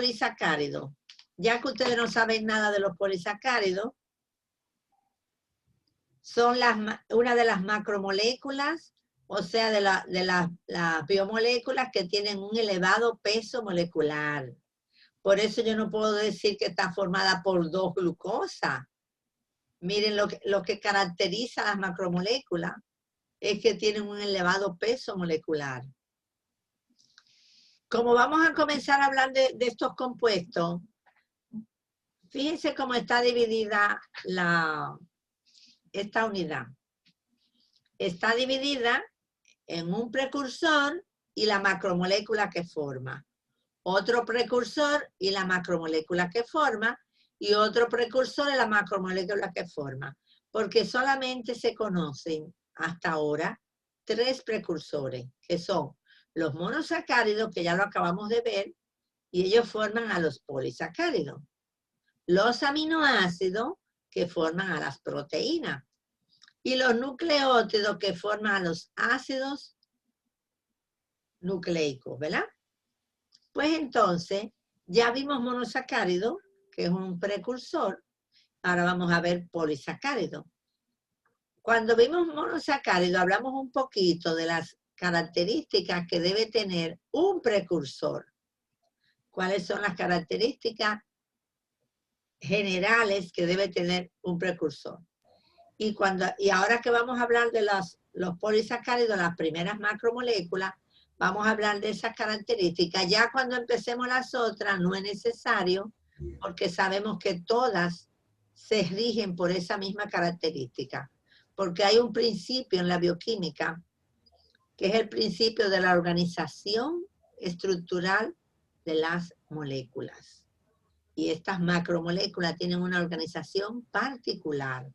polisacáridos. Ya que ustedes no saben nada de los polisacáridos, son una de las macromoléculas, o sea, de las biomoléculas que tienen un elevado peso molecular. Por eso yo no puedo decir que está formada por 2 glucosas. Miren, lo que caracteriza a las macromoléculas es que tienen un elevado peso molecular. Como vamos a comenzar a hablar de estos compuestos, fíjense cómo está dividida esta unidad. Está dividida en un precursor y la macromolécula que forma. Otro precursor y la macromolécula que forma. Y otro precursor y la macromolécula que forma. Porque solamente se conocen hasta ahora 3 precursores, que son los monosacáridos, que ya lo acabamos de ver, y ellos forman a los polisacáridos. Los aminoácidos, que forman a las proteínas. Y los nucleótidos, que forman a los ácidos nucleicos, ¿verdad? Pues entonces, ya vimos monosacárido, que es un precursor. Ahora vamos a ver polisacárido. Cuando vimos monosacárido, hablamos un poquito de las características que debe tener un precursor. ¿Cuáles son las características generales que debe tener un precursor? Y ahora que vamos a hablar de los polisacáridos, las primeras macromoléculas, vamos a hablar de esas características. Ya cuando empecemos las otras no es necesario, porque sabemos que todas se rigen por esa misma característica. Porque hay un principio en la bioquímica, que es el principio de la organización estructural de las moléculas. Y estas macromoléculas tienen una organización particular.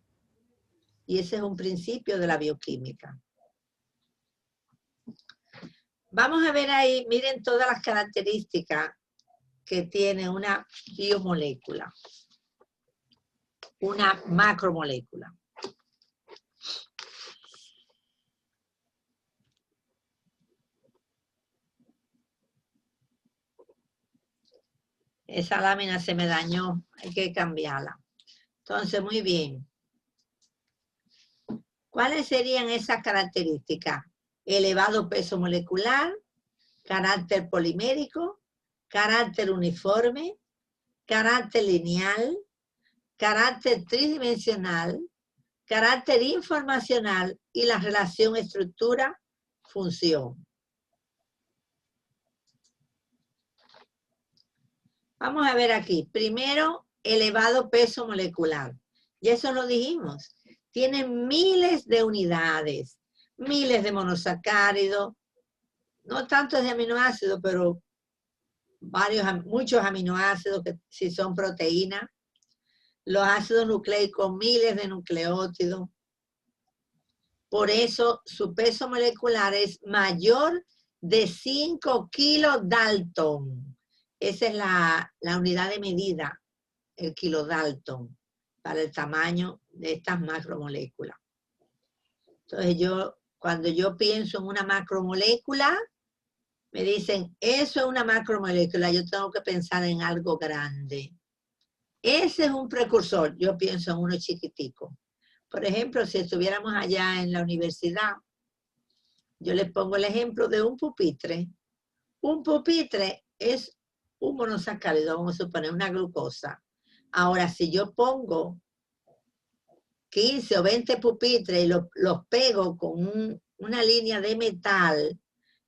Y ese es un principio de la bioquímica. Vamos a ver ahí, miren todas las características que tiene una biomolécula, una macromolécula. Esa lámina se me dañó, hay que cambiarla. Entonces, muy bien. ¿Cuáles serían esas características? Elevado peso molecular, carácter polimérico, carácter uniforme, carácter lineal, carácter tridimensional, carácter informacional y la relación estructura-función. Vamos a ver aquí. Primero, elevado peso molecular. Y eso lo dijimos. Tiene miles de unidades, miles de monosacáridos, no tantos de aminoácidos, pero muchos aminoácidos que si son proteínas. Los ácidos nucleicos, miles de nucleótidos. Por eso su peso molecular es mayor de 5 kilodalton. Esa es la unidad de medida, el kilodalton, para el tamaño de estas macromoléculas. Entonces cuando yo pienso en una macromolécula, me dicen, eso es una macromolécula, yo tengo que pensar en algo grande. Ese es un precursor, yo pienso en uno chiquitico. Por ejemplo, si estuviéramos allá en la universidad, yo les pongo el ejemplo de un pupitre. Un pupitre es un monosacárido, vamos a suponer, una glucosa. Ahora, si yo pongo 15 o 20 pupitres y los pego con una línea de metal,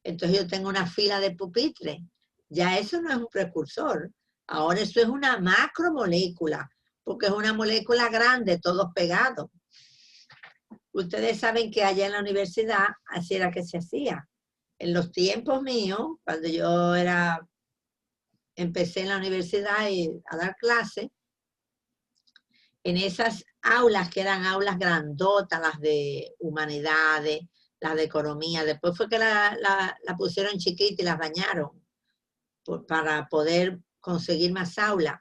entonces yo tengo una fila de pupitres. Ya eso no es un precursor. Ahora eso es una macromolécula, porque es una molécula grande, todos pegados. Ustedes saben que allá en la universidad así era que se hacía. En los tiempos míos, cuando yo empecé en la universidad a dar clases, en esas aulas que eran aulas grandotas, las de humanidades, las de economía, después fue que la pusieron chiquita y las dañaron para poder conseguir más aulas.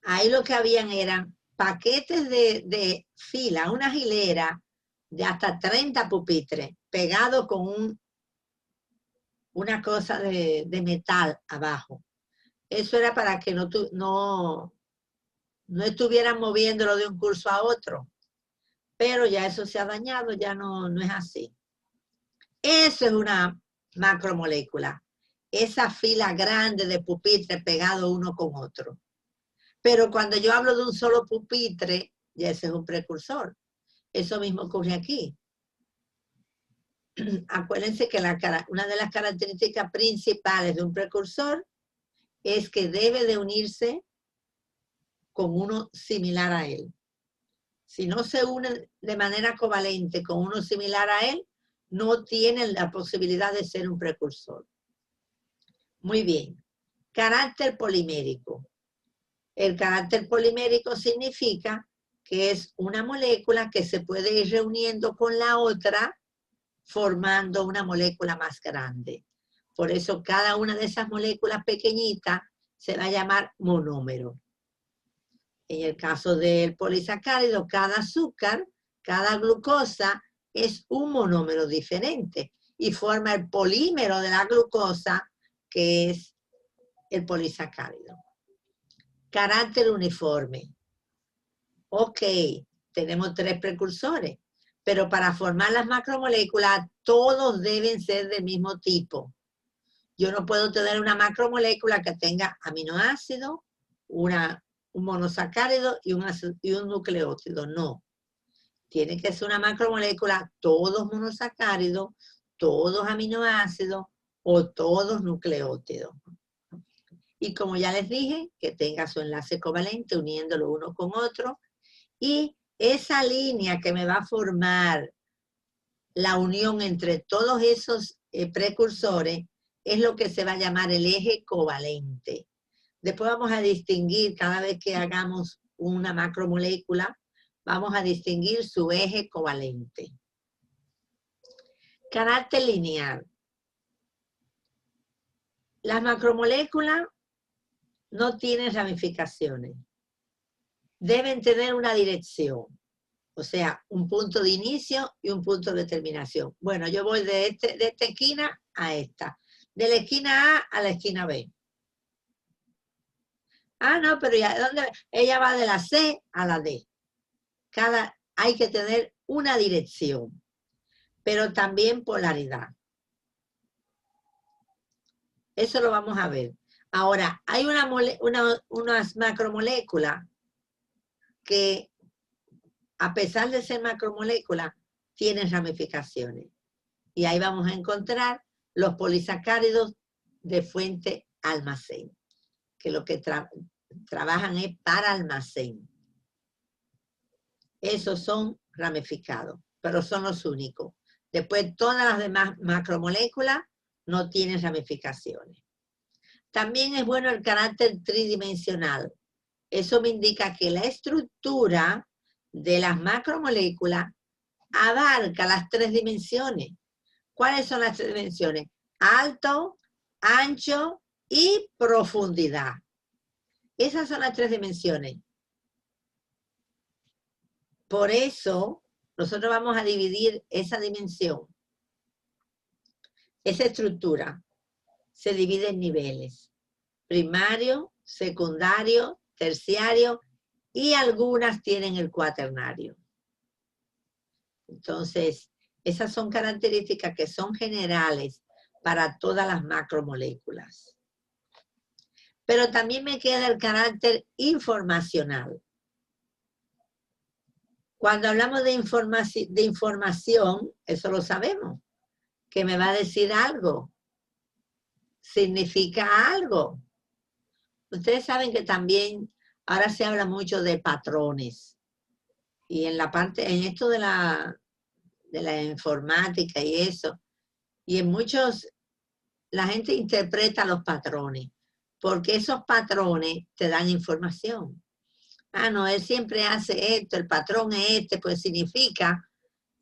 Ahí lo que habían eran paquetes de fila, una hilera de hasta 30 pupitres, pegados con una cosa de metal abajo. Eso era para que no estuvieran moviéndolo de un curso a otro. Pero ya eso se ha dañado, ya no es así. Eso es una macromolécula. Esa fila grande de pupitres pegados uno con otro. Pero cuando yo hablo de un solo pupitre, ya ese es un precursor. Eso mismo ocurre aquí. Acuérdense que una de las características principales de un precursor es que debe de unirse con uno similar a él. Si no se une de manera covalente con uno similar a él, no tiene la posibilidad de ser un precursor. Muy bien. Carácter polimérico. El carácter polimérico significa que es una molécula que se puede ir reuniendo con la otra formando una molécula más grande. Por eso cada una de esas moléculas pequeñitas se va a llamar monómero. En el caso del polisacárido, cada azúcar, cada glucosa es un monómero diferente y forma el polímero de la glucosa, que es el polisacárido. Carácter uniforme. Ok, tenemos 3 precursores, pero para formar las macromoléculas todos deben ser del mismo tipo. Yo no puedo tener una macromolécula que tenga aminoácido, un monosacárido y un nucleótido. No. Tiene que ser una macromolécula, todos monosacáridos, todos aminoácidos o todos nucleótidos. Y como ya les dije, que tenga su enlace covalente uniéndolo uno con otro. Y esa línea que me va a formar la unión entre todos esos precursores es lo que se va a llamar el eje covalente. Después vamos a distinguir, cada vez que hagamos una macromolécula, vamos a distinguir su eje covalente. Carácter lineal. Las macromoléculas no tienen ramificaciones. Deben tener una dirección. O sea, un punto de inicio y un punto de terminación. Bueno, yo voy de esta esquina a esta. De la esquina A la esquina B. Ah, no, pero ya, ¿dónde? Ella va de la C a la D. Hay que tener una dirección, pero también polaridad. Eso lo vamos a ver. Ahora, hay unas macromoléculas que, a pesar de ser macromoléculas, tienen ramificaciones. Y ahí vamos a encontrar los polisacáridos de fuente almacén, que lo que trabajan es para almacén. Esos son ramificados, pero son los únicos. Después, todas las demás macromoléculas no tienen ramificaciones. También es bueno el carácter tridimensional. Eso me indica que la estructura de las macromoléculas abarca las 3 dimensiones. ¿Cuáles son las 3 dimensiones? Alto, ancho y profundidad. Esas son las 3 dimensiones. Por eso, nosotros vamos a dividir esa dimensión, esa estructura, se divide en niveles. Primario, secundario, terciario y algunas tienen el cuaternario. Entonces, esas son características que son generales para todas las macromoléculas. Pero también me queda el carácter informacional. Cuando hablamos de información, eso lo sabemos, que me va a decir algo, significa algo. Ustedes saben que también ahora se habla mucho de patrones. Y en esto de la informática y eso, y en muchos, la gente interpreta los patrones, porque esos patrones te dan información. Ah, no, él siempre hace esto, el patrón es este, pues significa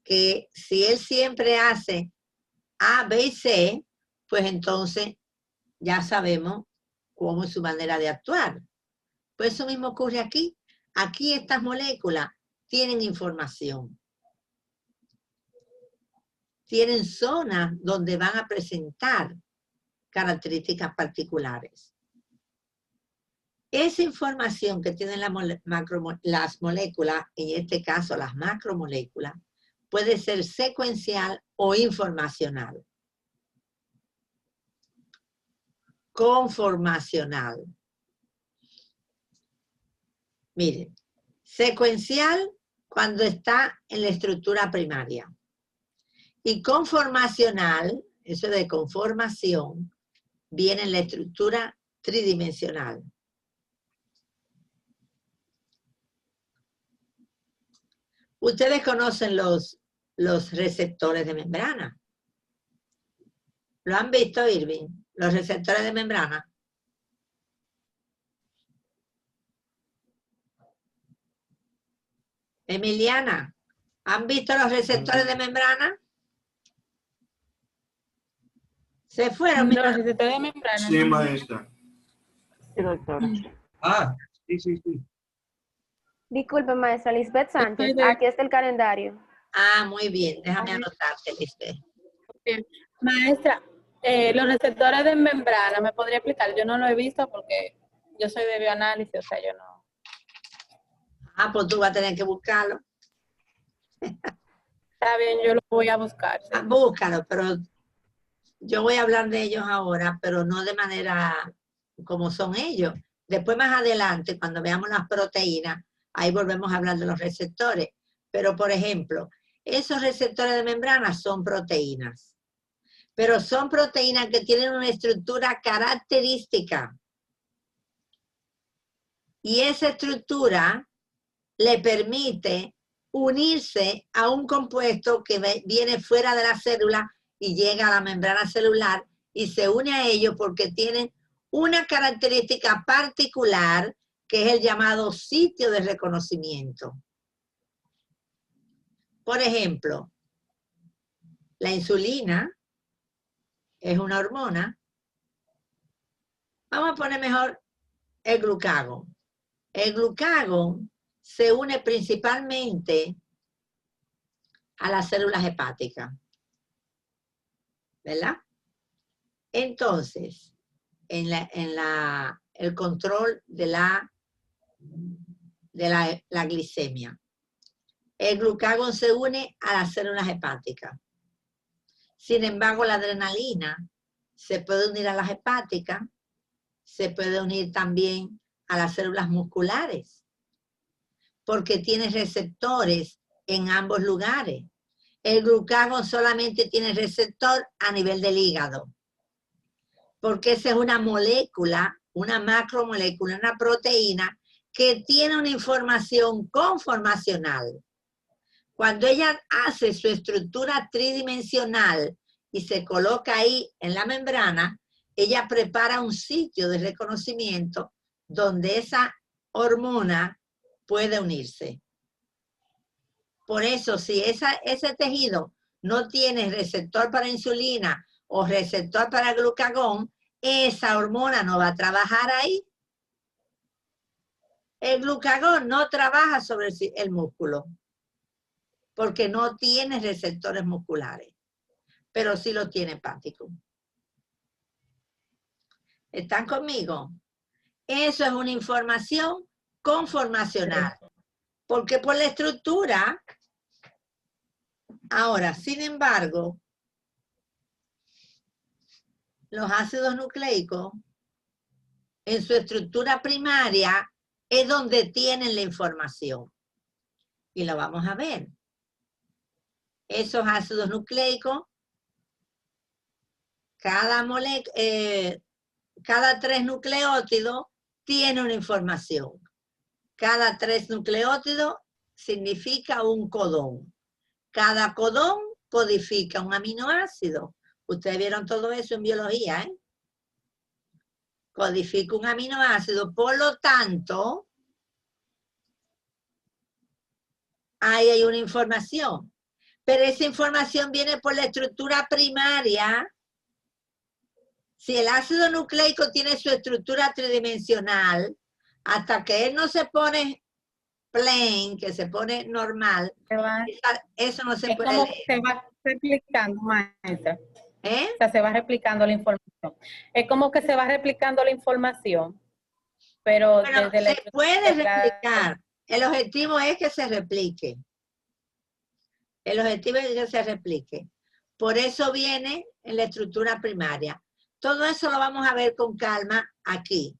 que si él siempre hace A, B y C, pues entonces ya sabemos cómo es su manera de actuar. Pues eso mismo ocurre aquí. Aquí estas moléculas tienen información. Tienen zonas donde van a presentar características particulares. esa información que tienen las moléculas, en este caso las macromoléculas, puede ser secuencial o informacional. Conformacional. Miren, secuencial cuando está en la estructura primaria. Y conformacional, eso de conformación, viene en la estructura tridimensional. Ustedes conocen los receptores de membrana. ¿Lo han visto, Irving? Los receptores de membrana. Emiliana, ¿han visto los receptores de membrana? ¿Se fueron? Los receptores de membrana. Sí, maestra. Sí, doctora. Ah, sí. Disculpe, maestra Lisbeth Sánchez, aquí está el calendario. Ah, muy bien, déjame anotarte, Lisbeth. Bien. Maestra, los receptores de membrana, ¿me podría explicar? Yo no lo he visto porque yo soy de bioanálisis, o sea, yo no. Ah, pues tú vas a tener que buscarlo. Está bien, yo lo voy a buscar. Sí. Ah, búscalo, pero yo voy a hablar de ellos ahora, pero no de manera como son ellos. Después, más adelante, cuando veamos las proteínas, ahí volvemos a hablar de los receptores. Pero, por ejemplo, esos receptores de membrana son proteínas. Pero son proteínas que tienen una estructura característica. Y esa estructura le permite unirse a un compuesto que viene fuera de la célula y llega a la membrana celular y se une a ellos porque tienen una característica particular que es el llamado sitio de reconocimiento. Por ejemplo, la insulina es una hormona. Vamos a poner mejor el glucagón. El glucagón se une principalmente a las células hepáticas, ¿verdad? Entonces, el control de la glicemia. El glucagón se une a las células hepáticas. Sin embargo, la adrenalina se puede unir a las hepáticas, se puede unir también a las células musculares, porque tiene receptores en ambos lugares. El glucagón solamente tiene receptor a nivel del hígado, porque esa es una molécula, una macromolécula, una proteína que tiene una información conformacional. Cuando ella hace su estructura tridimensional y se coloca ahí en la membrana, ella prepara un sitio de reconocimiento donde esa hormona puede unirse. Por eso, si ese tejido no tiene receptor para insulina o receptor para glucagón, esa hormona no va a trabajar ahí. El glucagón no trabaja sobre el músculo porque no tiene receptores musculares, pero sí lo tiene hepático. ¿Están conmigo? Eso es una información conformacional, porque por la estructura. Ahora, sin embargo, los ácidos nucleicos, en su estructura primaria, es donde tienen la información. Y lo vamos a ver. Esos ácidos nucleicos, cada 3 nucleótidos tiene una información. Cada 3 nucleótidos significa un codón. Cada codón codifica un aminoácido. Ustedes vieron todo eso en biología, ¿eh? Codifica un aminoácido. Por lo tanto, ahí hay una información. Pero esa información viene por la estructura primaria. Si el ácido nucleico tiene su estructura tridimensional, hasta que él no se pone plain, que se pone normal, eso no se puede leer. Se va replicando, maestra. ¿Eh? O sea, se va replicando la información. Es como que se va replicando la información. pero Bueno, desde la se puede estructura replicar. El objetivo es que se replique. El objetivo es que se replique. Por eso viene en la estructura primaria. Todo eso lo vamos a ver con calma aquí,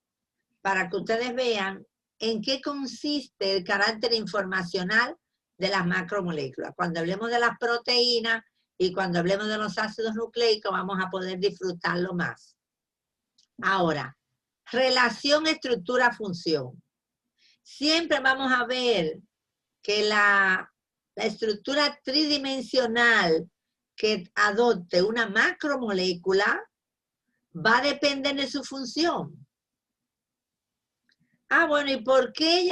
para que ustedes vean en qué consiste el carácter informacional de las macromoléculas. Cuando hablemos de las proteínas y cuando hablemos de los ácidos nucleicos, vamos a poder disfrutarlo más. Ahora, relación estructura-función. Siempre vamos a ver que la estructura tridimensional que adopte una macromolécula va a depender de su función. Ah, bueno, ¿y por qué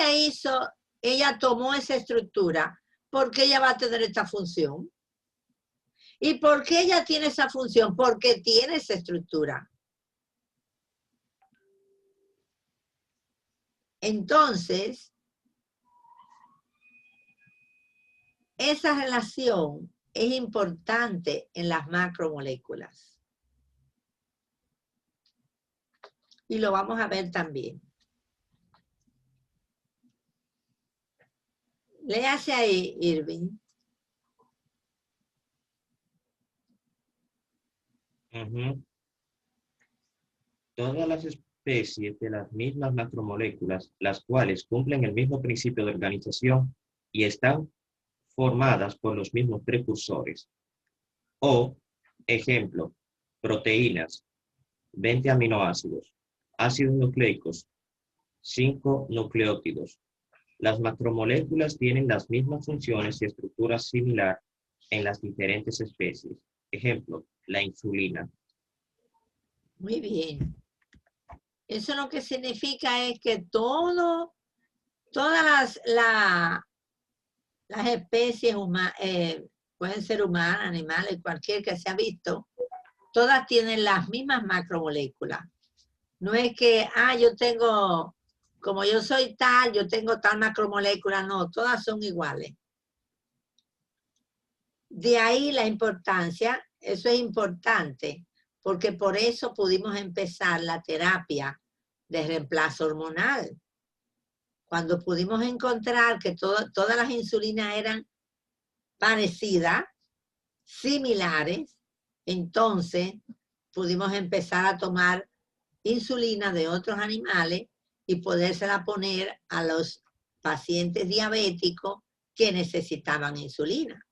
ella tomó esa estructura? Porque ella va a tener esta función. ¿Y por qué ella tiene esa función? Porque tiene esa estructura. Entonces, esa relación es importante en las macromoléculas. Y lo vamos a ver también. Léase ahí, Irving. Ujú. Todas las especies de las mismas macromoléculas, las cuales cumplen el mismo principio de organización y están formadas por los mismos precursores. O, ejemplo, proteínas, 20 aminoácidos, ácidos nucleicos, 5 nucleótidos. Las macromoléculas tienen las mismas funciones y estructuras similar en las diferentes especies. Ejemplo, la insulina. Muy bien. Eso lo que significa es que todas las especies pueden ser humanas, animales, cualquier que se ha visto, todas tienen las mismas macromoléculas. No es que, yo tengo, como yo soy tal, yo tengo tal macromolécula, no, todas son iguales. De ahí la importancia, eso es importante, porque por eso pudimos empezar la terapia de reemplazo hormonal. Cuando pudimos encontrar que todas las insulinas eran parecidas, similares, entonces pudimos empezar a tomar insulina de otros animales y podérsela poner a los pacientes diabéticos que necesitaban insulina.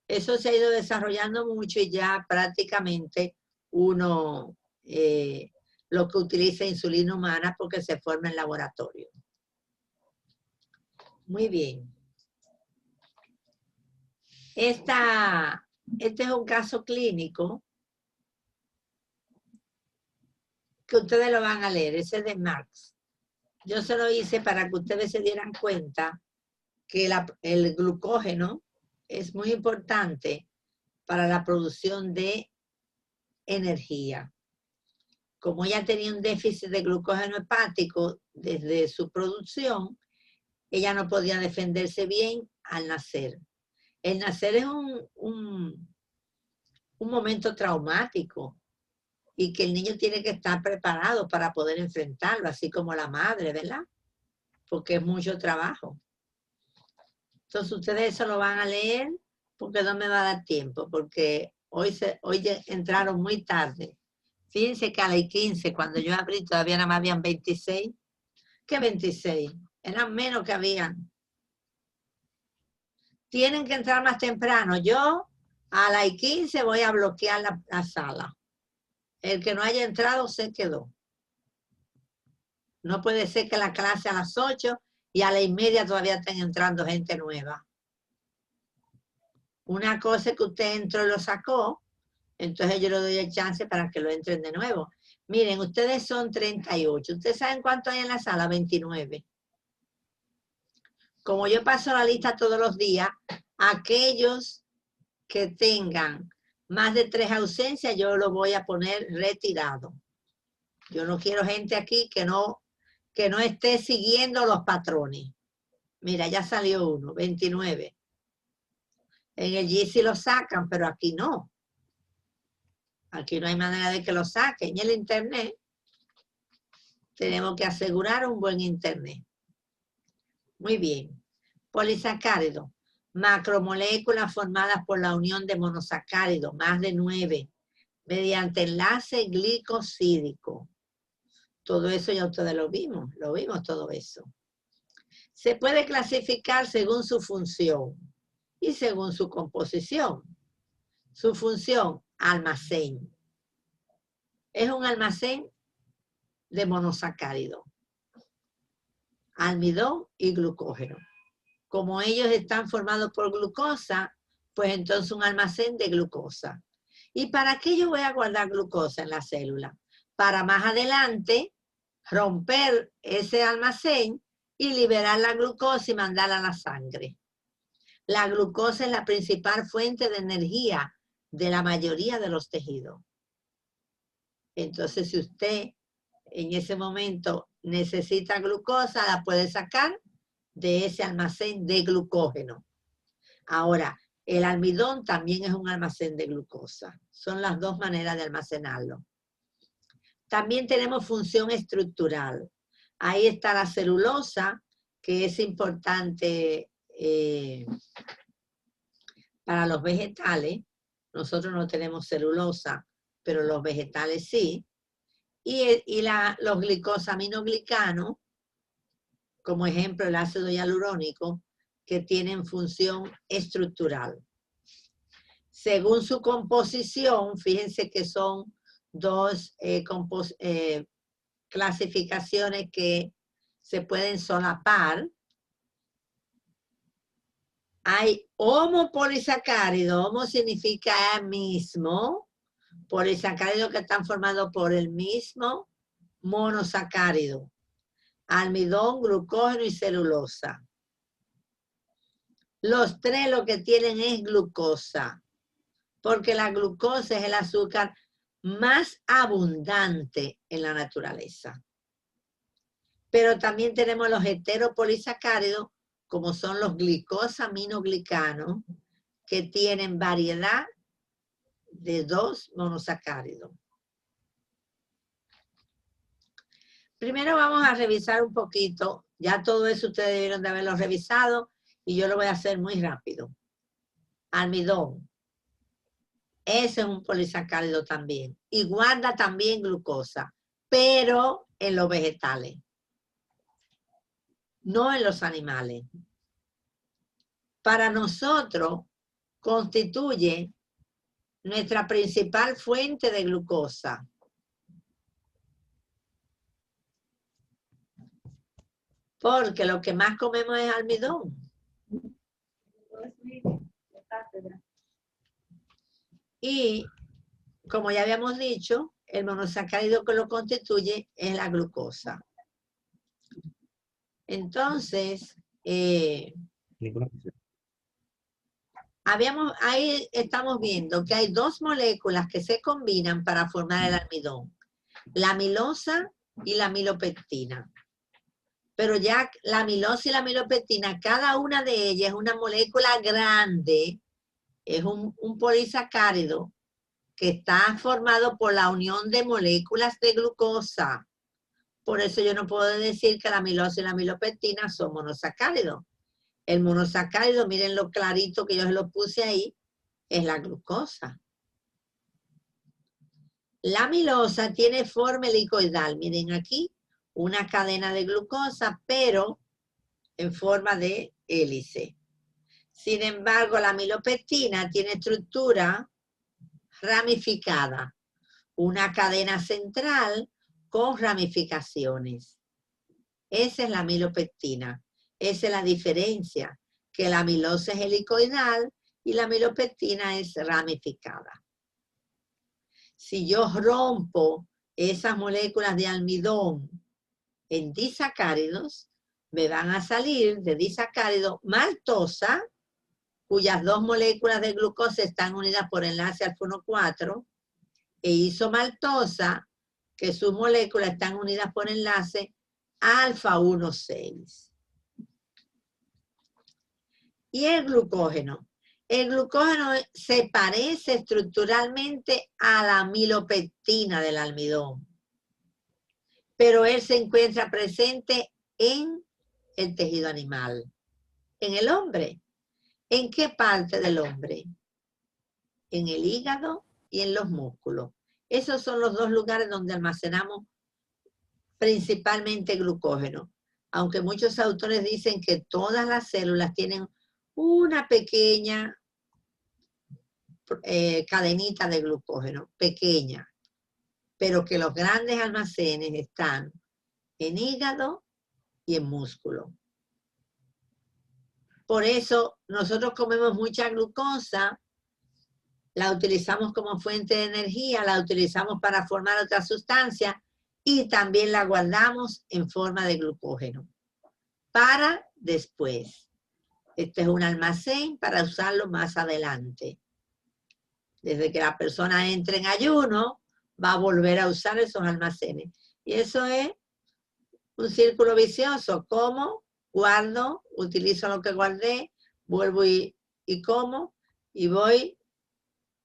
Eso se ha ido desarrollando mucho y ya prácticamente uno lo que utiliza insulina humana porque se forma en laboratorio. Muy bien. Este es un caso clínico que ustedes lo van a leer, ese es de Marx. Yo se lo hice para que ustedes se dieran cuenta que el glucógeno es muy importante para la producción de energía. Como ella tenía un déficit de glucógeno hepático desde su producción, ella no podía defenderse bien al nacer. El nacer es un momento traumático y que el niño tiene que estar preparado para poder enfrentarlo, así como la madre, ¿verdad? Porque es mucho trabajo. Entonces ustedes eso lo van a leer porque no me va a dar tiempo, porque hoy entraron muy tarde. Fíjense que a las 15, cuando yo abrí, todavía nada más habían 26. ¿Qué 26? Eran menos que habían. Tienen que entrar más temprano. Yo a las 15 voy a bloquear la sala. El que no haya entrado se quedó. No puede ser que la clase a las 8 y a las 1:30 todavía estén entrando gente nueva. Una cosa es que usted entró y lo sacó, entonces yo le doy el chance para que lo entren de nuevo. Miren, ustedes son 38. ¿Ustedes saben cuánto hay en la sala? 29. Como yo paso la lista todos los días, aquellos que tengan más de 3 ausencias, yo lo voy a poner retirado. Yo no quiero gente aquí que no esté siguiendo los patrones. Mira, ya salió uno, 29. En el GC lo sacan, pero aquí no. Aquí no hay manera de que lo saquen. En el internet, tenemos que asegurar un buen internet. Muy bien. Polisacárido. Macromoléculas formadas por la unión de monosacáridos, más de 9, mediante enlace glicosídico. Todo eso ya ustedes lo vimos todo eso. Se puede clasificar según su función y según su composición. Su función, almacén. Es un almacén de monosacárido, almidón y glucógeno. Como ellos están formados por glucosa, pues entonces un almacén de glucosa. ¿Y para qué yo voy a guardar glucosa en la célula? Para más adelante romper ese almacén y liberar la glucosa y mandarla a la sangre. La glucosa es la principal fuente de energía de la mayoría de los tejidos. Entonces, si usted en ese momento necesita glucosa, la puede sacar de ese almacén de glucógeno. Ahora, el almidón también es un almacén de glucosa. Son las dos maneras de almacenarlo. También tenemos función estructural. Ahí está la celulosa, que es importante para los vegetales. Nosotros no tenemos celulosa, pero los vegetales sí. Y los glicosaminoglicanos, como ejemplo el ácido hialurónico, que tienen función estructural. Según su composición, fíjense que son dos clasificaciones que se pueden solapar. Hay homopolisacárido, homo significa mismo, polisacáridos que están formados por el mismo monosacárido, almidón, glucógeno y celulosa. Los tres lo que tienen es glucosa, porque la glucosa es el azúcar más abundante en la naturaleza. Pero también tenemos los heteropolisacáridos, como son los glicosaminoglicanos, que tienen variedad de 2 monosacáridos. Primero vamos a revisar un poquito, ya todo eso ustedes debieron de haberlo revisado, y yo lo voy a hacer muy rápido. Almidón. Ese es un polisacárido también. Y guarda también glucosa, pero en los vegetales, no en los animales. Para nosotros constituye nuestra principal fuente de glucosa. Porque lo que más comemos es almidón. Y, como ya habíamos dicho, el monosacárido que lo constituye es la glucosa. Entonces, ahí estamos viendo que hay 2 moléculas que se combinan para formar el almidón. La amilosa y la amilopectina. Pero ya la amilosa y la amilopectina, cada una de ellas es una molécula grande, es un polisacárido que está formado por la unión de moléculas de glucosa. Por eso yo no puedo decir que la amilosa y la amilopectina son monosacáridos. El monosacárido, miren lo clarito que yo se lo puse ahí, es la glucosa. La amilosa tiene forma helicoidal, miren aquí, una cadena de glucosa, pero en forma de hélice. Sin embargo, la amilopectina tiene estructura ramificada, una cadena central con ramificaciones. Esa es la amilopectina. Esa es la diferencia, que la amilosa es helicoidal y la amilopectina es ramificada. Si yo rompo esas moléculas de almidón en disacáridos, me van a salir de disacárido maltosa, cuyas 2 moléculas de glucosa están unidas por enlace alfa-1,4, e isomaltosa, que sus moléculas están unidas por enlace alfa-1,6. Y el glucógeno. El glucógeno se parece estructuralmente a la amilopectina del almidón. pero él se encuentra presente en el tejido animal, en el hombre. ¿En qué parte del hombre? En el hígado y en los músculos. Esos son los dos lugares donde almacenamos principalmente glucógeno. Aunque muchos autores dicen que todas las células tienen una pequeña cadenita de glucógeno, pequeña, pero que los grandes almacenes están en hígado y en músculo. Por eso nosotros comemos mucha glucosa, la utilizamos como fuente de energía, la utilizamos para formar otras sustancias y también la guardamos en forma de glucógeno para después. Este es un almacén para usarlo más adelante. Desde que la persona entre en ayuno, va a volver a usar esos almacenes. Y eso es un círculo vicioso. Como, guardo, utilizo lo que guardé, vuelvo y como, y voy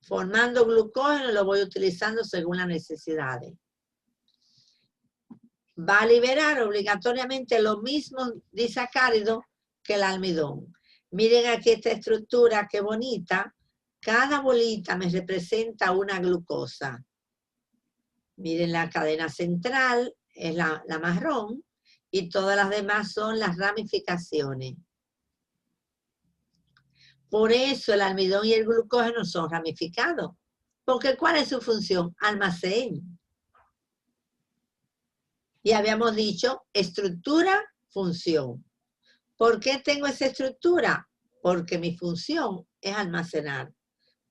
formando glucógeno y lo voy utilizando según las necesidades. Va a liberar obligatoriamente los mismos disacáridos que el almidón. Miren aquí esta estructura, qué bonita. Cada bolita me representa una glucosa. Miren la cadena central, es la marrón, y todas las demás son las ramificaciones. Por eso el almidón y el glucógeno son ramificados. Porque ¿cuál es su función? Almacén. Y habíamos dicho estructura, función. ¿Por qué tengo esa estructura? Porque mi función es almacenar.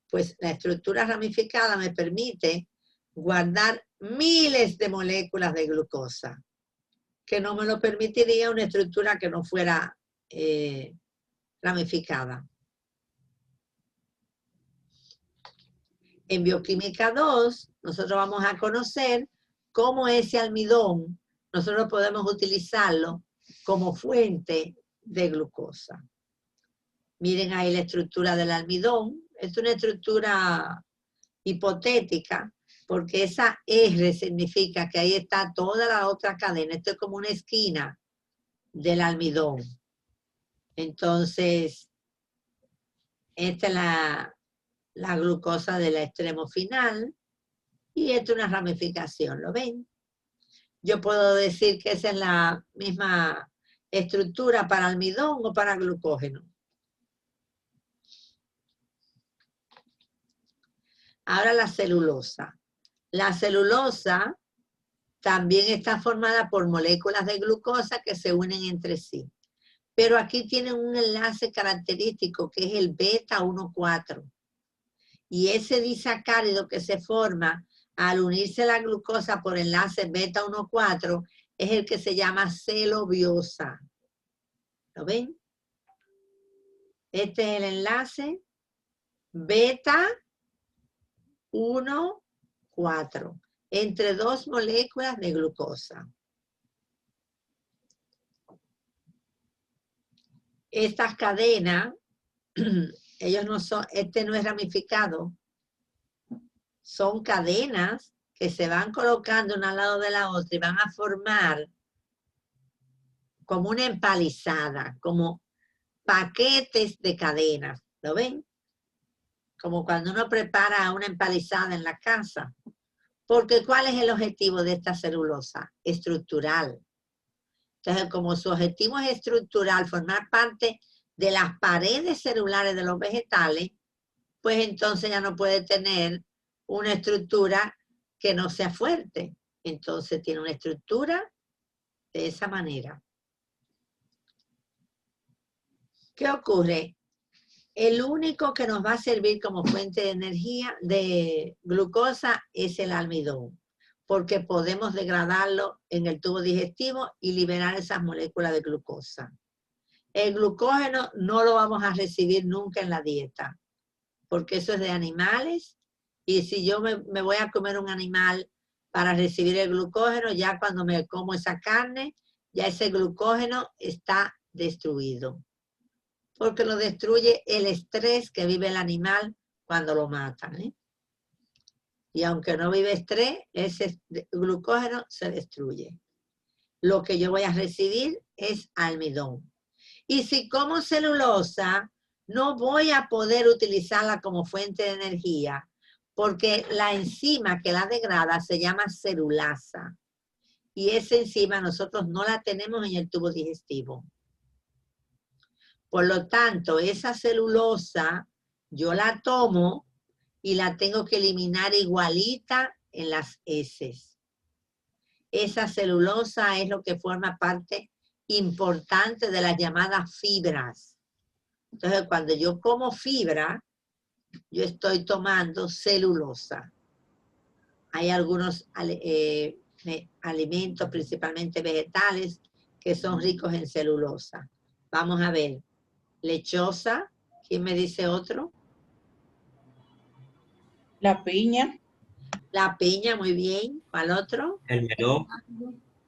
Pues la estructura ramificada me permite guardar miles de moléculas de glucosa, que no me lo permitiría una estructura que no fuera ramificada. En Bioquímica 2, nosotros vamos a conocer cómo ese almidón, nosotros podemos utilizarlo como fuente de glucosa. Miren ahí la estructura del almidón. Es una estructura hipotética, porque esa R significa que ahí está toda la otra cadena. Esto es como una esquina del almidón. Entonces, esta es la glucosa del extremo final, y esta es una ramificación, ¿lo ven? Yo puedo decir que esa es la misma estructura para almidón o para glucógeno. Ahora la celulosa. La celulosa también está formada por moléculas de glucosa que se unen entre sí. Pero aquí tienen un enlace característico que es el beta 1,4. Y ese disacárido que se forma al unirse la glucosa por enlace beta 1,4 es el que se llama celobiosa. ¿Lo ven? Este es el enlace beta 1,4 entre dos moléculas de glucosa. Estas cadenas, ellos no son, este no es ramificado, son cadenas que se van colocando una al lado de la otra y van a formar como una empalizada, como paquetes de cadenas, ¿lo ven? Como cuando uno prepara una empalizada en la casa. Porque ¿cuál es el objetivo de esta celulosa? Estructural. Entonces, como su objetivo es estructural, formar parte de las paredes celulares de los vegetales, pues entonces ya no puede tener una estructura que no sea fuerte. Entonces tiene una estructura de esa manera. ¿Qué ocurre? El único que nos va a servir como fuente de energía, de glucosa, es el almidón, porque podemos degradarlo en el tubo digestivo y liberar esas moléculas de glucosa. El glucógeno no lo vamos a recibir nunca en la dieta, porque eso es de animales, y si yo me voy a comer un animal para recibir el glucógeno, ya cuando me como esa carne, ya ese glucógeno está destruido. Porque lo destruye el estrés que vive el animal cuando lo matan, ¿eh? Y aunque no vive estrés, ese glucógeno se destruye. lo que yo voy a recibir es almidón. Y si como celulosa, no voy a poder utilizarla como fuente de energía, porque la enzima que la degrada se llama celulasa. Y esa enzima nosotros no la tenemos en el tubo digestivo. Por lo tanto, esa celulosa yo la tomo y la tengo que eliminar igualita en las heces. Esa celulosa es lo que forma parte importante de las llamadas fibras. Entonces, cuando yo como fibra, yo estoy tomando celulosa. Hay algunos alimentos, principalmente vegetales, que son ricos en celulosa. Vamos a ver. Lechosa. ¿Quién me dice otro? La piña. La piña, muy bien. ¿Cuál otro? El melón.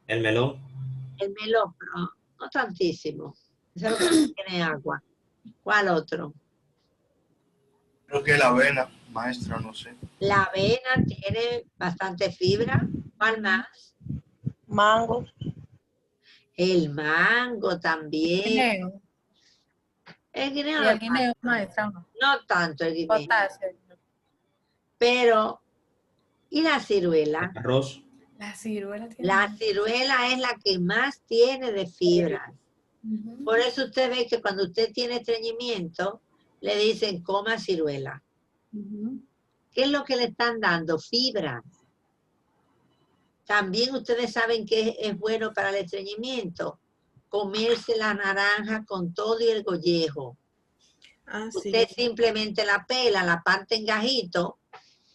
El melón. El melón, pero no tantísimo. Eso es lo que tiene agua. ¿Cuál otro? Creo que la avena, maestra, no sé. La avena tiene bastante fibra. ¿Cuál más? Mango. El mango también. Guineo. El guineo Y no el guineo, maestra, no. no tanto el guineo. Potasio. Pero, ¿y la ciruela? Arroz. La ciruela tiene. La ciruela es la que más tiene de fibras. Ujú. Por eso usted ve que cuando usted tiene estreñimiento, le dicen coma ciruela. Ujú. ¿Qué es lo que le están dando? Fibras. También ustedes saben que es bueno para el estreñimiento. Comerse la naranja con todo y el gollejo. Ah, sí. Usted simplemente la pela, la parte en gajito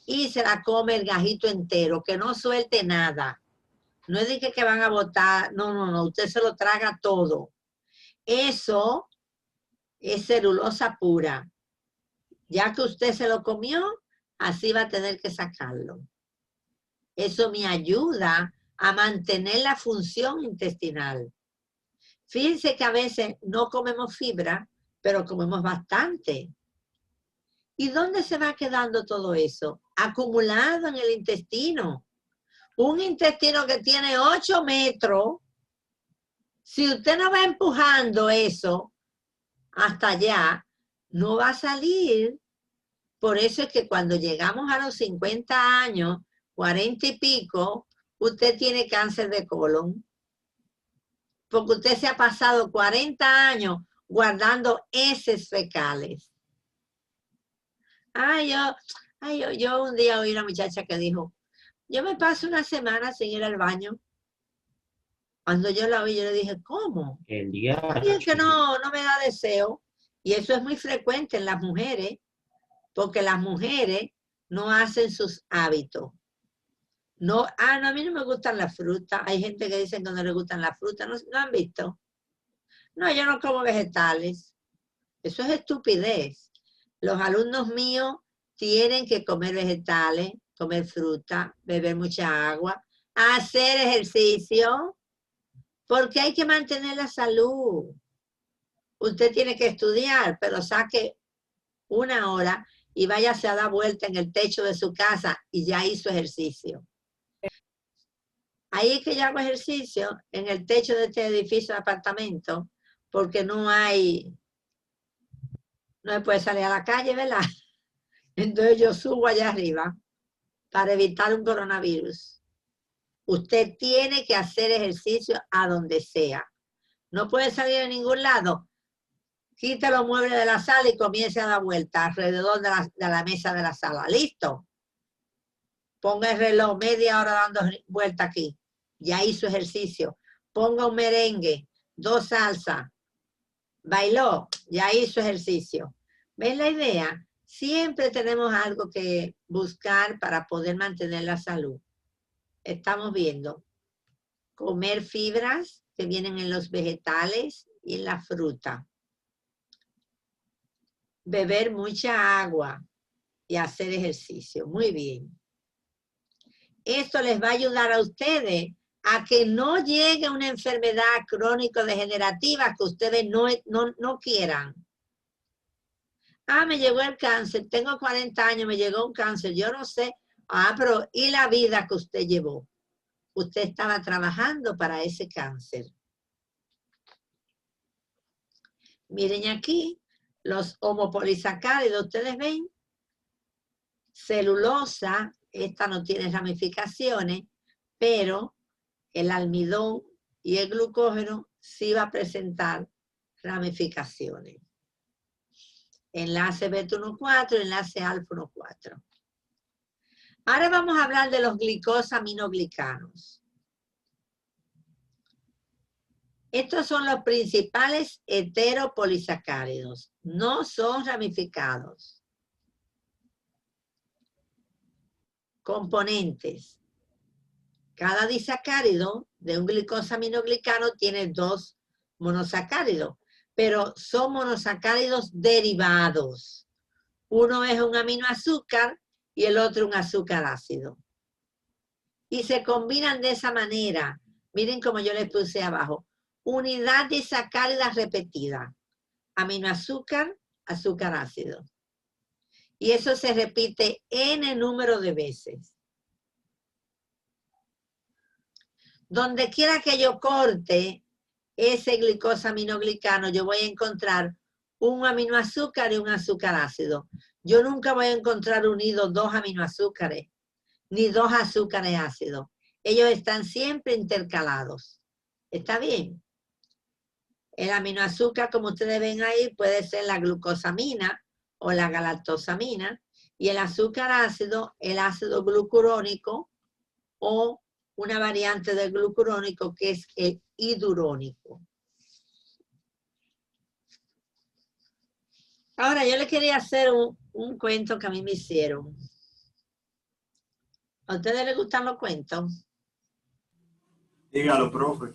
y se la come el gajito entero, que no suelte nada. No es de que van a botar, no, usted se lo traga todo. Eso es celulosa pura. Ya que usted se lo comió, así va a tener que sacarlo. Eso me ayuda a mantener la función intestinal. Fíjense que a veces no comemos fibra, pero comemos bastante. ¿Y dónde se va quedando todo eso? Acumulado en el intestino. Un intestino que tiene 8 metros, si usted no va empujando eso hasta allá, no va a salir. Por eso es que cuando llegamos a los 50 años, 40 y pico, usted tiene cáncer de colon. Porque usted se ha pasado 40 años guardando heces fecales. Yo un día oí una muchacha que dijo, yo me paso una semana sin ir al baño. Cuando yo la oí, yo le dije, ¿cómo? El día. Y es que no me da deseo. Y eso es muy frecuente en las mujeres, porque las mujeres no hacen sus hábitos. No, a mí no me gustan las frutas. Hay gente que dice que no le gustan las frutas. ¿No han visto? No, yo no como vegetales. Eso es estupidez. Los alumnos míos tienen que comer vegetales, comer fruta, beber mucha agua, hacer ejercicio, porque hay que mantener la salud. Usted tiene que estudiar, pero saque 1 hora y váyase a dar vuelta en el techo de su casa y ya hizo ejercicio. Ahí es que yo hago ejercicio, en el techo de este edificio de apartamento, porque no se puede salir a la calle, ¿verdad? Entonces yo subo allá arriba para evitar un coronavirus. Usted tiene que hacer ejercicio a donde sea. No puede salir a ningún lado. Quite los muebles de la sala y comience a dar vueltas alrededor de la mesa de la sala. ¿Listo? Ponga el reloj, media hora dando vuelta aquí. Ya hizo ejercicio. Ponga un merengue, 2 salsas. Bailó, ya hizo ejercicio. ¿Ven la idea? Siempre tenemos algo que buscar para poder mantener la salud. Estamos viendo. Comer fibras que vienen en los vegetales y en la fruta. Beber mucha agua y hacer ejercicio. Muy bien. Esto les va a ayudar a ustedes a que no llegue una enfermedad crónico-degenerativa que ustedes no quieran. Me llegó el cáncer, tengo 40 años, me llegó un cáncer, yo no sé. Pero ¿y la vida que usted llevó? usted estaba trabajando para ese cáncer. Miren aquí, los homopolisacáridos, ustedes ven, celulosa, esta no tiene ramificaciones, pero el almidón y el glucógeno sí va a presentar ramificaciones. Enlace beta 1,4, enlace alfa 1,4. Ahora vamos a hablar de los glicosaminoglicanos. Estos son los principales heteropolisacáridos. No son ramificados. Componentes. Cada disacárido de un glicosaminoglicano tiene 2 monosacáridos, pero son monosacáridos derivados. Uno es un aminoazúcar y el otro un azúcar ácido. Y se combinan de esa manera. Miren como yo les puse abajo. Unidad disacárida repetida. Aminoazúcar, azúcar ácido. Y eso se repite n número de veces. Donde quiera que yo corte ese glicosaminoglicano, yo voy a encontrar un aminoazúcar y un azúcar ácido. Yo nunca voy a encontrar unidos 2 aminoazúcares, ni 2 azúcares ácidos. Ellos están siempre intercalados. ¿Está bien? El aminoazúcar, como ustedes ven ahí, puede ser la glucosamina o la galactosamina, y el azúcar ácido, el ácido glucurónico o una variante del glucurónico que es el hidurónico. Ahora, yo le quería hacer un cuento que a mí me hicieron. ¿A ustedes les gustan los cuentos? Dígalo, profe.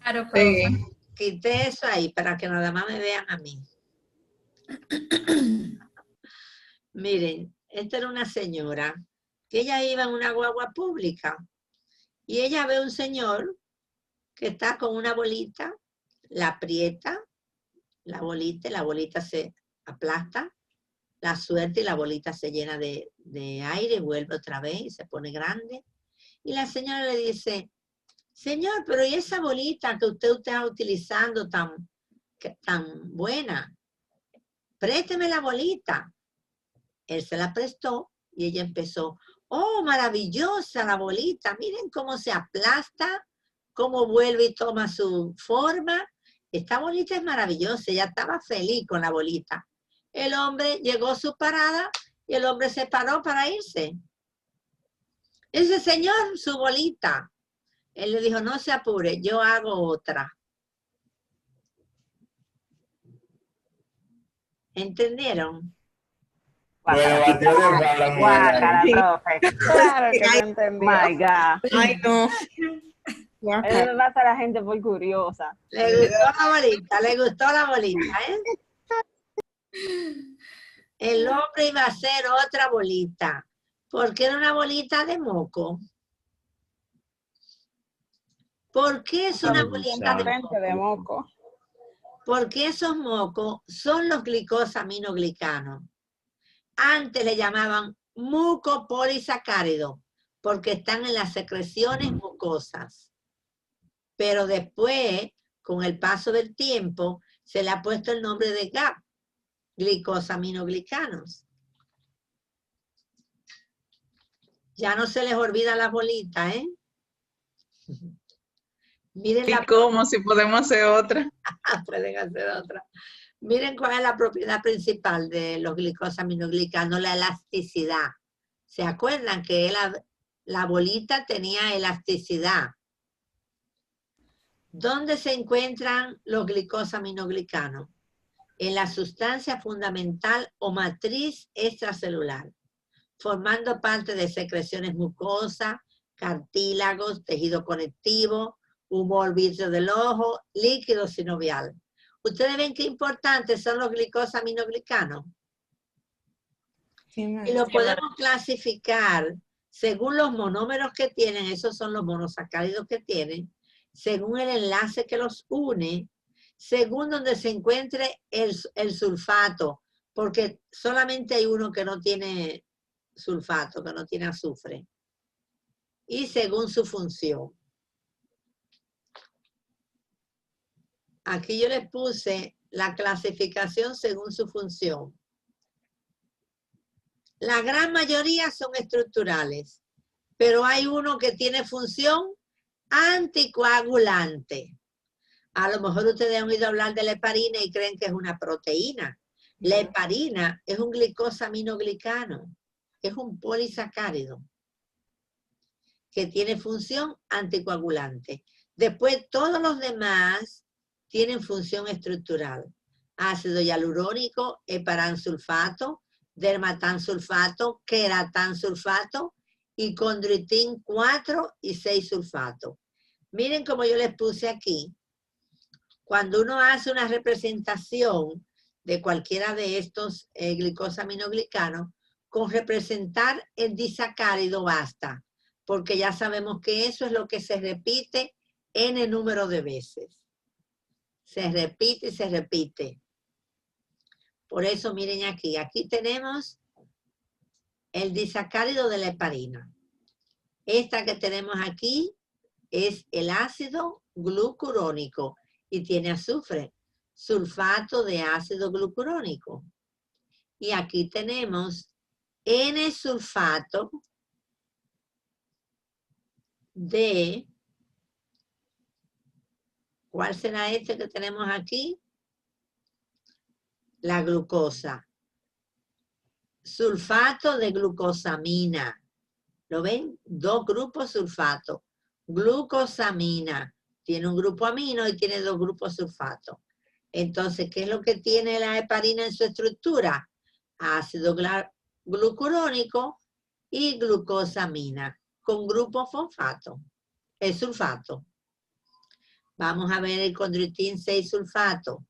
Claro, profe. Quité eso ahí para que nada más me vean a mí. Miren, esta era una señora que ella iba en una guagua pública y ella ve un señor que está con una bolita, la aprieta, la bolita se aplasta, la suelta y la bolita se llena de aire, vuelve otra vez y se pone grande. Y la señora le dice, señor, pero ¿y esa bolita que usted está utilizando tan buena? Présteme la bolita. Él se la prestó y ella empezó, oh, maravillosa la bolita, miren cómo se aplasta, cómo vuelve y toma su forma. Esta bolita es maravillosa, ella estaba feliz con la bolita. El hombre llegó a su parada y el hombre se paró para irse. Dice, señor, su bolita. Él le dijo, no se apure, yo hago otra. ¿Entendieron? Bueno, batió de bala, Guácala, mujer. profe. Claro que no entendió. My God. Ay, no. Eso le pasa a la gente por curiosa. Le gustó la bolita, ¿eh? El hombre iba a hacer otra bolita, porque era una bolita de moco. ¿Por qué es una bolita de moco? Frente de moco. Porque esos mocos son los glicosaminoglicanos. Antes le llamaban mucopolisacáridos, porque están en las secreciones mucosas. Pero después, con el paso del tiempo, se le ha puesto el nombre de GAP, glicosaminoglicanos. Ya no se les olvida las bolitas, ¿eh? Miren ¿Y cómo? Si podemos hacer otra. pueden hacer otra. Miren cuál es la propiedad principal de los glicosaminoglicanos, la elasticidad. ¿Se acuerdan que la bolita tenía elasticidad? ¿Dónde se encuentran los glicosaminoglicanos? En la sustancia fundamental o matriz extracelular, formando parte de secreciones mucosas, cartílagos, tejido conectivo, humor vítreo del ojo, líquido sinovial. Ustedes ven qué importantes son los glicosaminoglicanos. Y lo podemos clasificar según los monómeros que tienen, esos son los monosacáridos que tienen, según el enlace que los une, según donde se encuentre el sulfato, porque solamente hay uno que no tiene sulfato, que no tiene azufre. y según su función. Aquí yo les puse la clasificación según su función. La gran mayoría son estructurales, pero hay uno que tiene función anticoagulante. A lo mejor ustedes han oído hablar de la heparina y creen que es una proteína. La heparina es un glicosaminoglicano, es un polisacárido que tiene función anticoagulante. Después todos los demás tienen función estructural. Ácido hialurónico, heparansulfato, dermatansulfato, queratansulfato y condroitin 4 y 6 sulfato. Miren como yo les puse aquí. Cuando uno hace una representación de cualquiera de estos glicosaminoglicanos, con representar el disacárido basta, porque ya sabemos que eso es lo que se repite n número de veces. Se repite y se repite. Por eso miren aquí, aquí tenemos el disacárido de la heparina. Esta que tenemos aquí es el ácido glucurónico y tiene azufre, sulfato de ácido glucurónico. Y aquí tenemos N-sulfato de, ¿cuál será este que tenemos aquí? La glucosa. Sulfato de glucosamina. ¿Lo ven? Dos grupos sulfato. Glucosamina. Tiene un grupo amino y tiene dos grupos sulfato. Entonces, ¿qué es lo que tiene la heparina en su estructura? Ácido glucurónico y glucosamina con grupo fosfato. Es sulfato. Vamos a ver el condroitin 6 sulfato.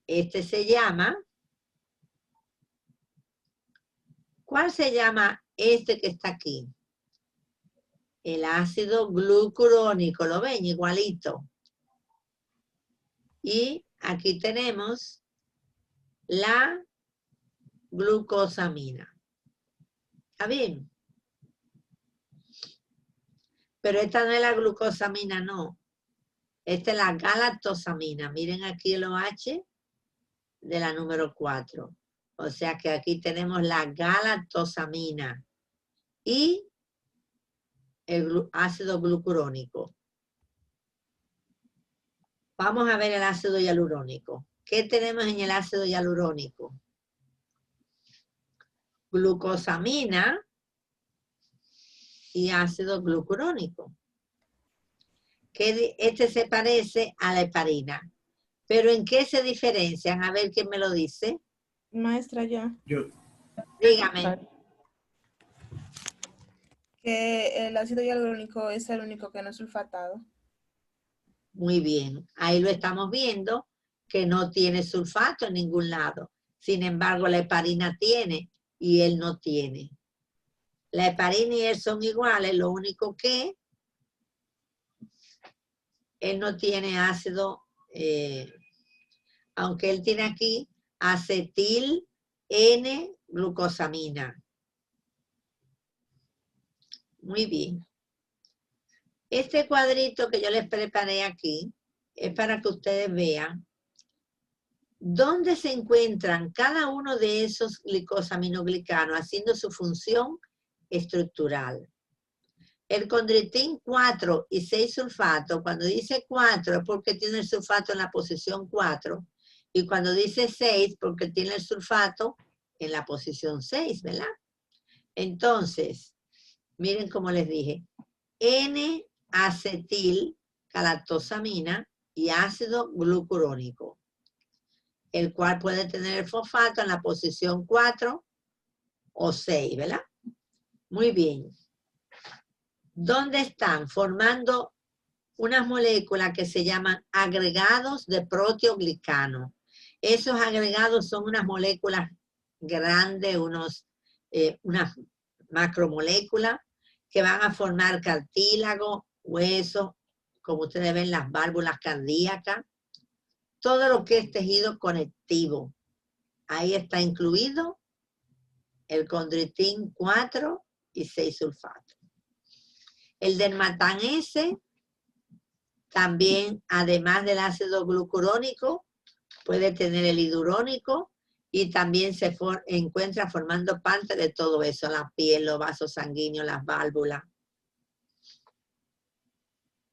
Este se llama, ¿cuál se llama este que está aquí? El ácido glucurónico, ¿lo ven? Igualito. Y aquí tenemos la glucosamina. ¿Está bien? Pero esta no es la glucosamina, no. Esta es la galactosamina. Miren aquí el OH de la número 4. O sea que aquí tenemos la galactosamina y el ácido glucurónico. Vamos a ver el ácido hialurónico. ¿Qué tenemos en el ácido hialurónico? Glucosamina y ácido glucurónico. Este se parece a la heparina. ¿Pero en qué se diferencian? A ver quién me lo dice. Maestra, Yo. Dígame. que el ácido hialurónico es el único que no es sulfatado. Muy bien. Ahí lo estamos viendo, que no tiene sulfato en ningún lado. Sin embargo, la heparina tiene y él no tiene. La heparina y él son iguales, lo único que él no tiene ácido, aunque él tiene aquí acetil N-glucosamina. Muy bien. Este cuadrito que yo les preparé aquí es para que ustedes vean dónde se encuentran cada uno de esos glicosaminoglicanos haciendo su función estructural. El condroitin 4 y 6 sulfato, cuando dice 4 es porque tiene el sulfato en la posición 4, y cuando dice 6 porque tiene el sulfato en la posición 6, ¿verdad? Entonces, miren como les dije, N-acetil galactosamina y ácido glucurónico, el cual puede tener el fosfato en la posición 4 o 6, ¿verdad? Muy bien. ¿Dónde están? Formando unas moléculas que se llaman agregados de proteoglicano. Esos agregados son unas moléculas grandes, unas macromoléculas que van a formar cartílago, hueso, como ustedes ven, las válvulas cardíacas, todo lo que es tejido conectivo. Ahí está incluido el condroitin 4 y 6 sulfato. El dermatán S también, además del ácido glucurónico, puede tener el hidurónico y también se encuentra formando parte de todo eso, la piel, los vasos sanguíneos, las válvulas.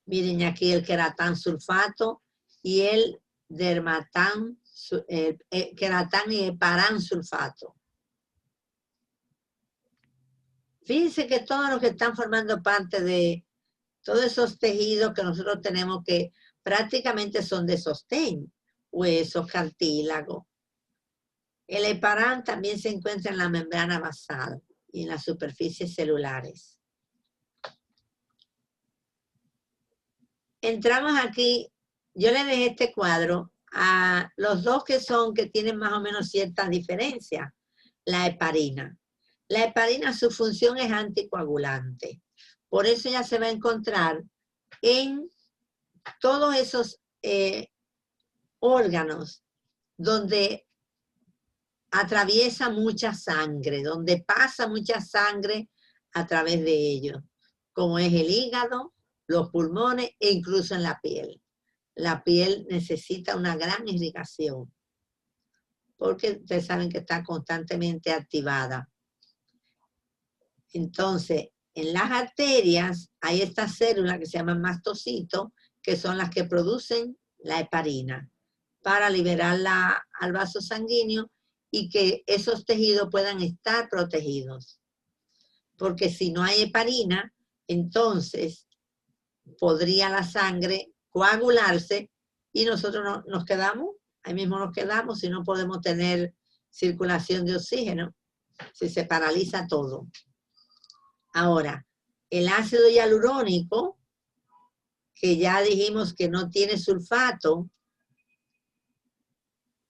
Miren aquí el queratán sulfato y el dermatán, queratán y heparán sulfato. Fíjense que todos los que están formando parte de todos esos tejidos que nosotros tenemos que prácticamente son de sostén, huesos, cartílago. El heparán también se encuentra en la membrana basal y en las superficies celulares. Entramos aquí, yo le dejé este cuadro a los dos que tienen más o menos ciertas diferencias. La heparina. La heparina, su función es anticoagulante. Por eso ya se va a encontrar en todos esos órganos donde atraviesa mucha sangre, donde pasa mucha sangre a través de ellos, como es el hígado, los pulmones e incluso en la piel. La piel necesita una gran irrigación, porque ustedes saben que está constantemente activada. Entonces, en las arterias hay estas células que se llaman mastocitos, que son las que producen la heparina, para liberarla al vaso sanguíneo y que esos tejidos puedan estar protegidos. Porque si no hay heparina, entonces podría la sangre coagularse y nosotros nos quedamos, ahí mismo nos quedamos, si no podemos tener circulación de oxígeno, si se paraliza todo. Ahora, el ácido hialurónico, que ya dijimos que no tiene sulfato,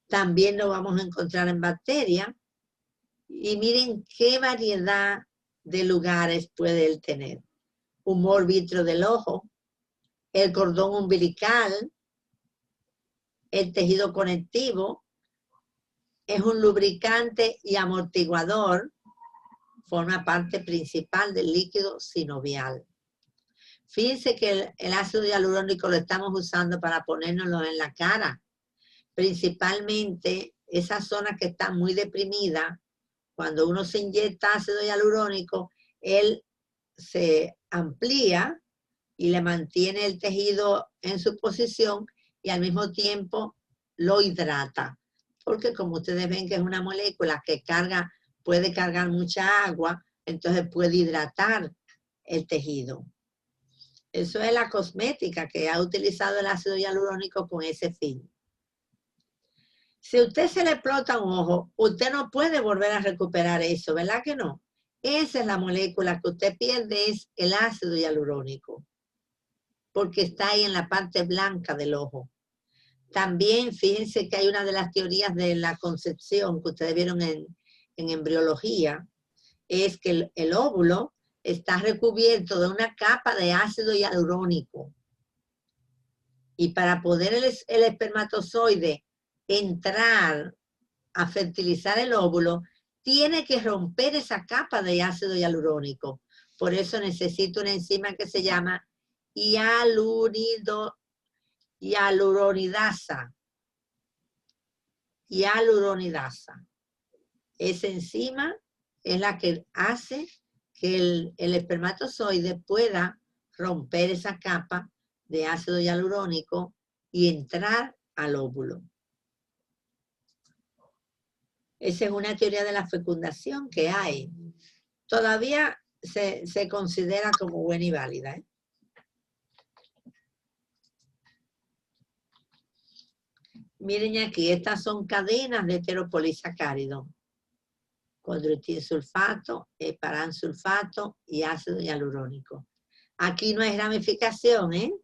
también lo vamos a encontrar en bacterias. Y miren qué variedad de lugares puede él tener. Humor vítreo del ojo, el cordón umbilical, el tejido conectivo, es un lubricante y amortiguador, forma parte principal del líquido sinovial. Fíjense que el ácido hialurónico lo estamos usando para ponérnoslo en la cara. Principalmente esas zonas que están muy deprimidas, cuando uno se inyecta ácido hialurónico, él se amplía y le mantiene el tejido en su posición y al mismo tiempo lo hidrata. Porque como ustedes ven que es una molécula que puede cargar mucha agua, entonces puede hidratar el tejido. Eso es la cosmética que ha utilizado el ácido hialurónico con ese fin. Si a usted se le explota un ojo, usted no puede volver a recuperar eso, ¿verdad que no? Esa es la molécula que usted pierde, es el ácido hialurónico, porque está ahí en la parte blanca del ojo. También fíjense que hay una de las teorías de la concepción que ustedes vieron en embriología, es que el óvulo está recubierto de una capa de ácido hialurónico. Y para poder el espermatozoide entrar a fertilizar el óvulo, tiene que romper esa capa de ácido hialurónico. Por eso necesita una enzima que se llama hialuronidasa. Esa enzima es la que hace que el espermatozoide pueda romper esa capa de ácido hialurónico y entrar al óvulo. Esa es una teoría de la fecundación que hay. Todavía se considera como buena y válida, ¿eh? Miren aquí, estas son cadenas de heteropolisacáridos. Condroitinsulfato, heparán sulfato y ácido hialurónico. Aquí no hay ramificación, ¿eh?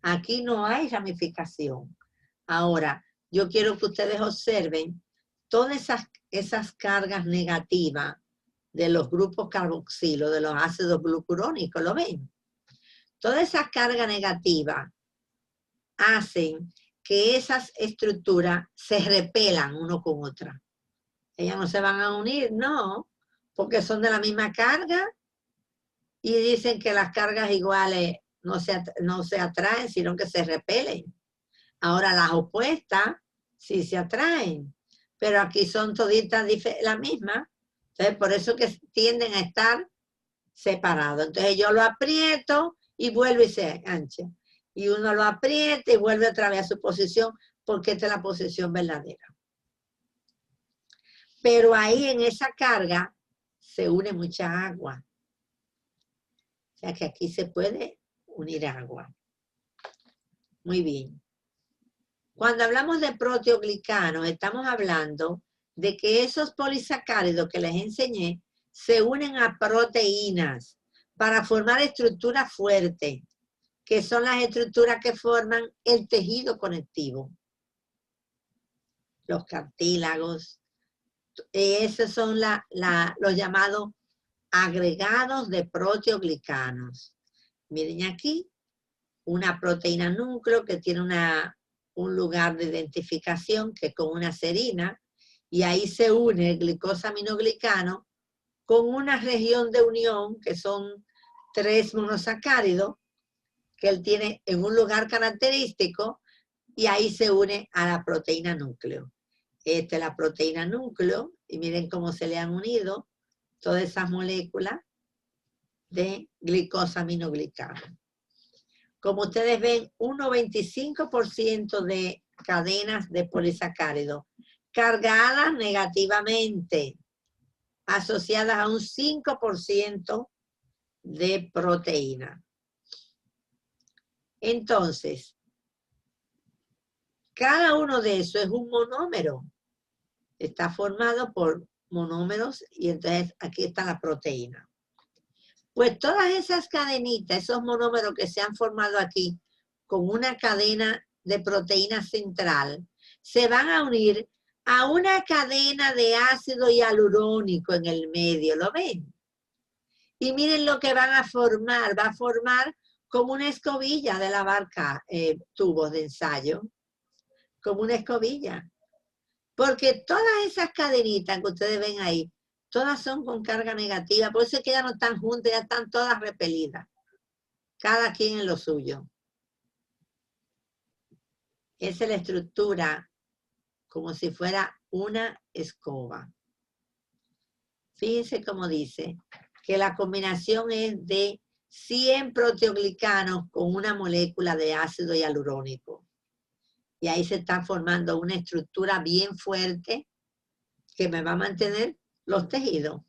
Aquí no hay ramificación. Ahora, yo quiero que ustedes observen todas esas cargas negativas de los grupos carboxilo, de los ácidos glucurónicos, ¿lo ven? Todas esas cargas negativas hacen que esas estructuras se repelan uno con otra. Ellas no se van a unir, no, porque son de la misma carga. Y dicen que las cargas iguales no se atraen, sino que se repelen. Ahora las opuestas sí se atraen, pero aquí son toditas la misma. Entonces, por eso que tienden a estar separados. Entonces, yo lo aprieto y vuelve y se ancha. Y uno lo aprieta y vuelve otra vez a su posición, porque esta es la posición verdadera. Pero ahí en esa carga se une mucha agua. O sea que aquí se puede unir agua. Muy bien. Cuando hablamos de proteoglicanos, estamos hablando de que esos polisacáridos que les enseñé se unen a proteínas para formar estructuras fuertes, que son las estructuras que forman el tejido conectivo. Los cartílagos, esos son los llamados agregados de proteoglicanos. Miren aquí, una proteína núcleo que tiene un lugar de identificación que es con una serina, y ahí se une el glicosaminoglicano con una región de unión que son 3 monosacáridos que él tiene en un lugar característico, y ahí se une a la proteína núcleo. Esta es la proteína núcleo, y miren cómo se le han unido todas esas moléculas de glicosaminoglicano. Como ustedes ven, un 95% de cadenas de polisacáridos cargadas negativamente, asociadas a un 5% de proteína. Entonces, cada uno de esos es un monómero. Está formado por monómeros y entonces aquí está la proteína. Pues todas esas cadenitas, esos monómeros que se han formado aquí con una cadena de proteína central, se van a unir a una cadena de ácido hialurónico en el medio, ¿lo ven? Y miren lo que van a formar, va a formar como una escobilla de lavar tubos de ensayo, como una escobilla. Porque todas esas cadenitas que ustedes ven ahí, todas son con carga negativa, por eso es que ya no están juntas, ya están todas repelidas. Cada quien en lo suyo. Esa es la estructura, como si fuera una escoba. Fíjense cómo dice, que la combinación es de 100 proteoglicanos con una molécula de ácido hialurónico. Y ahí se está formando una estructura bien fuerte que me va a mantener los tejidos.